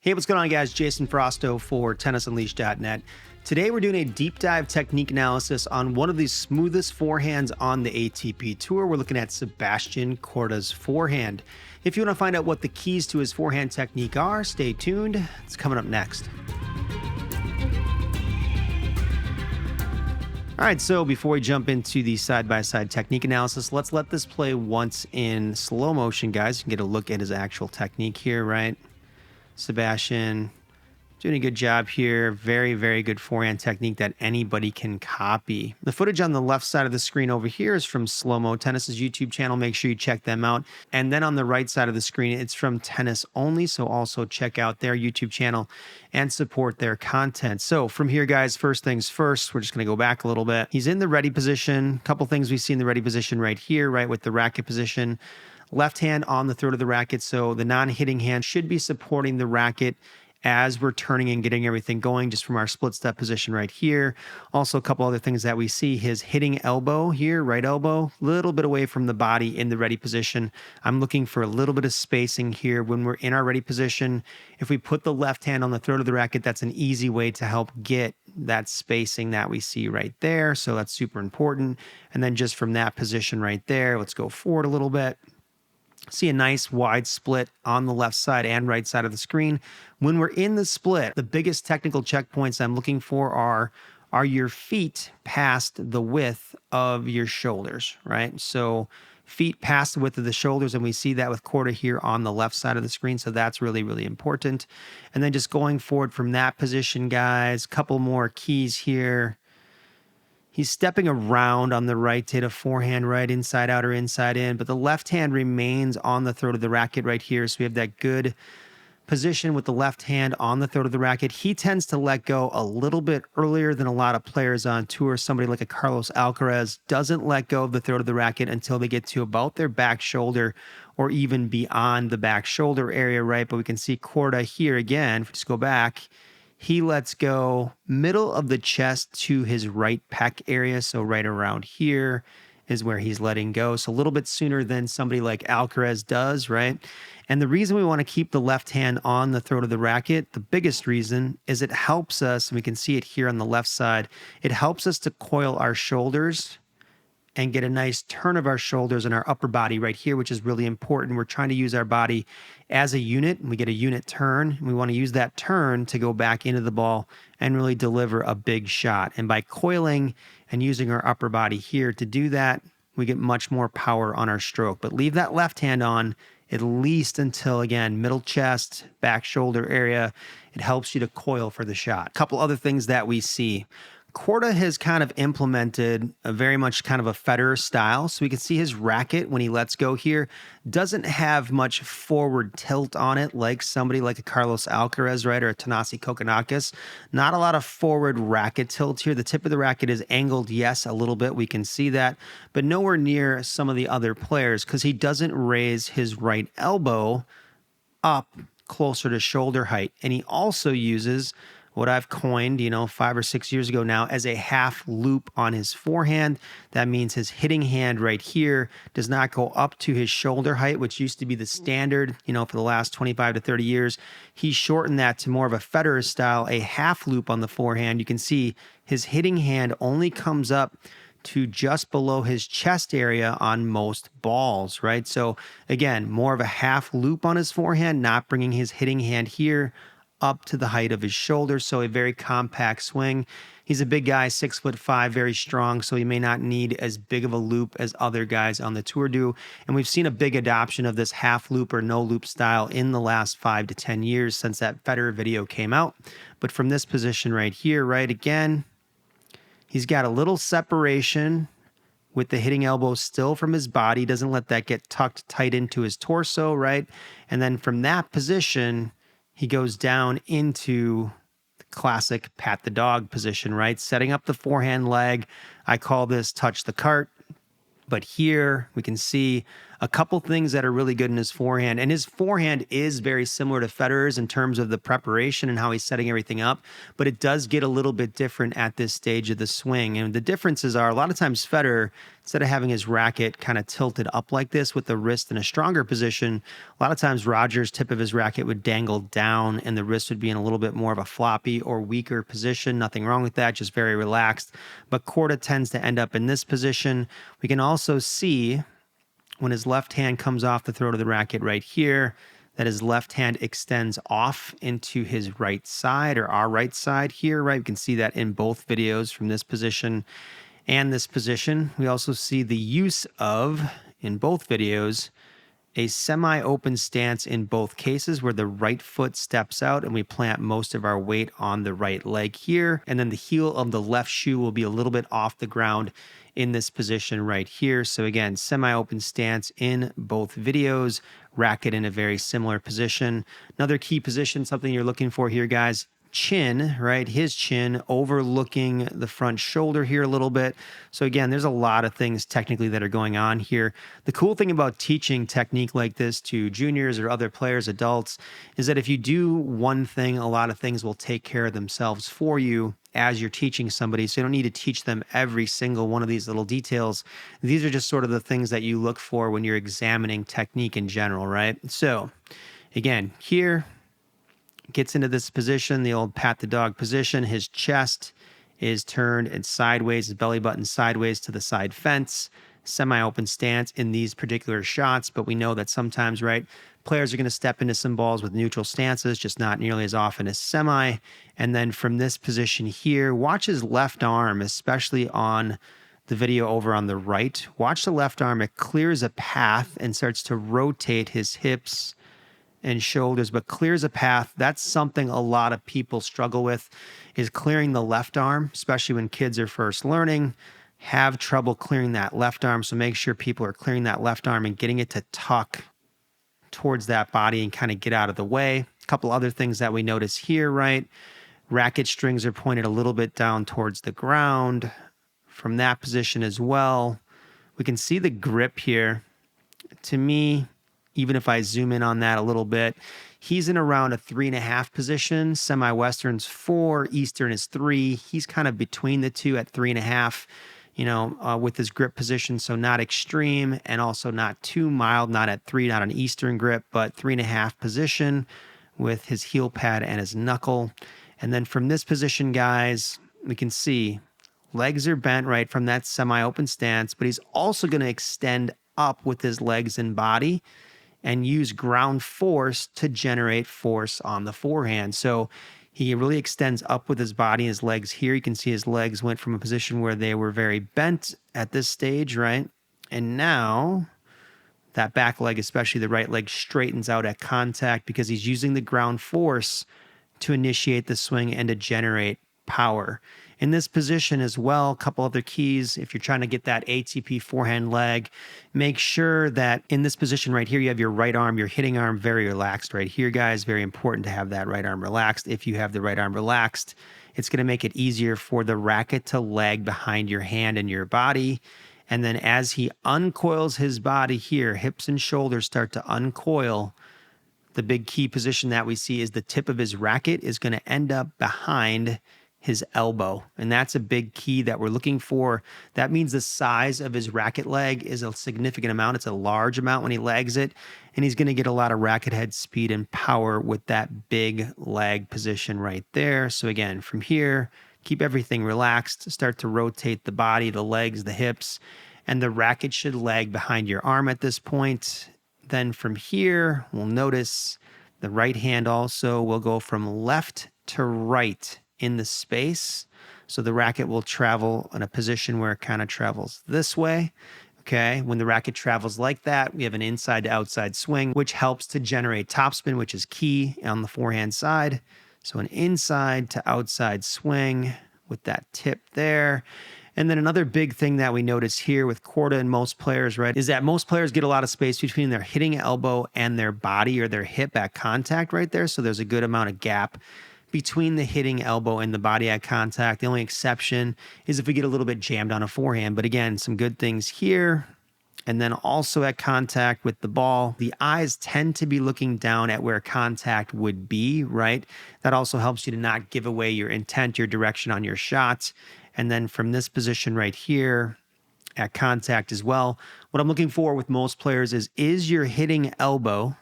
Hey, what's going on, guys? Jason Frausto for TennisUnleashed.net. Today, we're doing a deep dive technique analysis on one of the smoothest forehands on the ATP Tour. We're looking at Sebastian Korda's forehand. If you want to find out what the keys to his forehand technique are, stay tuned. It's coming up next. All right, so before we jump into the side-by-side technique analysis, let's let this play once in slow motion, guys. You can get a look at his actual technique here, right? Sebastian doing a good job here. Very, very good forehand technique that anybody can copy. The footage on the left side of the screen over here is from Slow Mo Tennis's YouTube channel. Make sure you check them out. And then on the right side of the screen, it's from Tennis Only. So also check out their YouTube channel and support their content. So from here, guys, first things first, we're just going to go back a little bit. He's in the ready position. A couple things we see in the ready position right here, right, with the racket position. Left hand on the throat of the racket, so the non-hitting hand should be supporting the racket as we're turning and getting everything going just from our split step position right here. Also, a couple other things that we see, his hitting elbow here, right elbow, a little bit away from the body in the ready position. I'm looking for a little bit of spacing here when we're in our ready position. If we put the left hand on the throat of the racket, that's an easy way to help get that spacing that we see right there. So that's super important. And then just from that position right there, let's go forward a little bit. See a nice wide split on the left side and right side of the screen. When we're in the split, the biggest technical checkpoints I'm looking for are your feet past the width of your shoulders, right? So feet past the width of the shoulders, and we see that with Korda here on the left side of the screen. So that's really, really important. And then just going forward from that position, guys, couple more keys here. He's stepping around on the right to hit a forehand right inside out or inside in, but the left hand remains on the throat of the racket right here. So we have that good position with the left hand on the throat of the racket. He tends to let go a little bit earlier than a lot of players on tour. Somebody like a Carlos Alcaraz doesn't let go of the throat of the racket until they get to about their back shoulder or even beyond the back shoulder area, right? But we can see Korda here again, if we just go back, he lets go middle of the chest to his right pec area. So right around here is where he's letting go. So a little bit sooner than somebody like Alcaraz does, right? And the reason we want to keep the left hand on the throat of the racket, the biggest reason is it helps us, and we can see it here on the left side, it helps us to coil our shoulders and get a nice turn of our shoulders and our upper body right here, which is really important. We're trying to use our body as a unit, and we get a unit turn. We want to use that turn to go back into the ball and really deliver a big shot. And by coiling and using our upper body here to do that, we get much more power on our stroke. But leave that left hand on at least until, again, middle chest, back shoulder area. It helps you to coil for the shot. A couple other things that we see. Korda has kind of implemented a very much kind of a Federer style. So we can see his racket when he lets go here doesn't have much forward tilt on it like somebody like a Carlos Alcaraz, right, or a Thanasi Kokkinakis. Not a lot of forward racket tilt here. The tip of the racket is angled, yes, a little bit. We can see that, but nowhere near some of the other players because he doesn't raise his right elbow up closer to shoulder height. And he also uses what I've coined, 5 or 6 years ago now as a half loop on his forehand. That means his hitting hand right here does not go up to his shoulder height, which used to be the standard, for the last 25 to 30 years. He shortened that to more of a Federer style, a half loop on the forehand. You can see his hitting hand only comes up to just below his chest area on most balls, right? So again, more of a half loop on his forehand, not bringing his hitting hand here up to the height of his shoulders. So a very compact swing. He's a big guy, 6'5", very strong. So he may not need as big of a loop as other guys on the tour do. And we've seen a big adoption of this half loop or no loop style in the last 5 to 10 years since that Federer video came out. But from this position right here, right, again, he's got a little separation with the hitting elbow still from his body. Doesn't let that get tucked tight into his torso, right? And then from that position, he goes down into the classic pat the dog position, right? Setting up the forehand leg. I call this touch the cart. But here we can see A couple things that are really good in his forehand, and his forehand is very similar to Federer's in terms of the preparation and how he's setting everything up, but it does get a little bit different at this stage of the swing. And the differences are a lot of times Federer, instead of having his racket kind of tilted up like this with the wrist in a stronger position, a lot of times Roger's tip of his racket would dangle down and the wrist would be in a little bit more of a floppy or weaker position. Nothing wrong with that, just very relaxed. But Korda tends to end up in this position. We can also see when his left hand comes off the throat of the racket right here, that his left hand extends off into his right side, or our right side here, right? We can see that in both videos from this position and this position. We also see the use of, in both videos, a semi-open stance in both cases where the right foot steps out and we plant most of our weight on the right leg here. And then the heel of the left shoe will be a little bit off the ground in this position right here. So again, semi-open stance in both videos, racket in a very similar position. Another key position, something you're looking for here, guys, chin, right? His chin overlooking the front shoulder here a little bit. So again, there's a lot of things technically that are going on here. The cool thing about teaching technique like this to juniors or other players, adults, is that if you do one thing, a lot of things will take care of themselves for you as you're teaching somebody. So you don't need to teach them every single one of these little details. These are just sort of the things that you look for when you're examining technique in general, right? So again, here, gets into this position, the old pat the dog position. His chest is turned and sideways, his belly button sideways to the side fence. Semi-open stance in these particular shots, but we know that sometimes, right, players are going to step into some balls with neutral stances, just not nearly as often as semi. And then from this position here, watch his left arm, especially on the video over on the right. Watch the left arm. It clears a path and starts to rotate his hips and shoulders, but clears a path. That's something a lot of people struggle with, is clearing the left arm, especially when kids are first learning, have trouble clearing that left arm. So make sure people are clearing that left arm and getting it to tuck towards that body and kind of get out of the way. A couple other things that we notice here, right? Racket strings are pointed a little bit down towards the ground from that position as well. We can see the grip here. To me, even if I zoom in on that a little bit, he's in around a 3.5 position. Semi-Western's 4, Eastern is 3. He's kind of between the two at 3.5, with his grip position. So not extreme and also not too mild, not at 3, not an Eastern grip, but 3.5 position with his heel pad and his knuckle. And then from this position, guys, we can see legs are bent right from that semi-open stance, but he's also going to extend up with his legs and body and use ground force to generate force on the forehand. So he really extends up with his body and his legs here. You can see his legs went from a position where they were very bent at this stage, right? And now that back leg, especially the right leg, straightens out at contact because he's using the ground force to initiate the swing and to generate power. In this position as well, a couple other keys. If you're trying to get that ATP forehand leg, make sure that in this position right here, you have your right arm, your hitting arm very relaxed right here, guys. Very important to have that right arm relaxed. If you have the right arm relaxed, it's going to make it easier for the racket to lag behind your hand and your body. And then as he uncoils his body here, hips and shoulders start to uncoil. The big key position that we see is the tip of his racket is going to end up behind his elbow. And that's a big key that we're looking for. That means the size of his racket leg is a significant amount. It's a large amount when he legs it. And he's going to get a lot of racket head speed and power with that big leg position right there. So again, from here, keep everything relaxed. Start to rotate the body, the legs, the hips. And the racket should lag behind your arm at this point. Then from here, we'll notice the right hand also will go from left to right in the space. So the racket will travel in a position where it kind of travels this way. Okay, when the racket travels like that, we have an inside to outside swing, which helps to generate topspin, which is key on the forehand side. So an inside to outside swing with that tip there. And then another big thing that we notice here with Korda and most players, right, is that most players get a lot of space between their hitting elbow and their body or their hip at contact right there. So there's a good amount of gap between the hitting elbow and the body at contact. The only exception is if we get a little bit jammed on a forehand. But again, some good things here. And then also at contact with the ball, the eyes tend to be looking down at where contact would be, right? That also helps you to not give away your intent, your direction on your shot. And then from this position right here, at contact as well, what I'm looking for with most players is your hitting elbow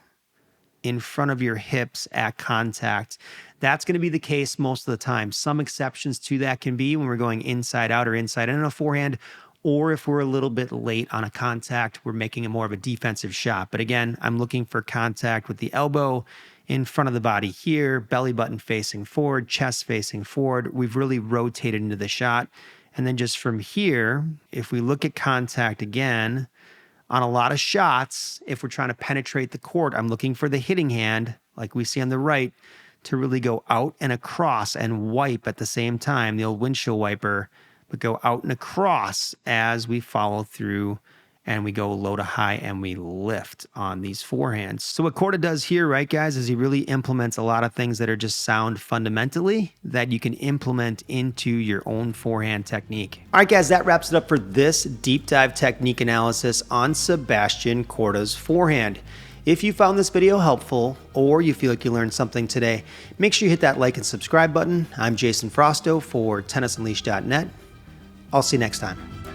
in front of your hips at contact? That's going to be the case most of the time. Some exceptions to that can be when we're going inside out or inside in on a forehand, or if we're a little bit late on a contact, we're making it more of a defensive shot. But again, I'm looking for contact with the elbow in front of the body here, belly button facing forward, chest facing forward. We've really rotated into the shot. And then just from here, if we look at contact again, on a lot of shots, if we're trying to penetrate the court, I'm looking for the hitting hand, like we see on the right, to really go out and across and wipe at the same time, the old windshield wiper, but go out and across as we follow through and we go low to high and we lift on these forehands. So what Korda does here, right, guys, is he really implements a lot of things that are just sound fundamentally that you can implement into your own forehand technique. All right, guys, that wraps it up for this deep dive technique analysis on Sebastian Korda's forehand. If you found this video helpful or you feel like you learned something today, make sure you hit that like and subscribe button. I'm Jason Frausto for tennisunleashed.net. I'll see you next time.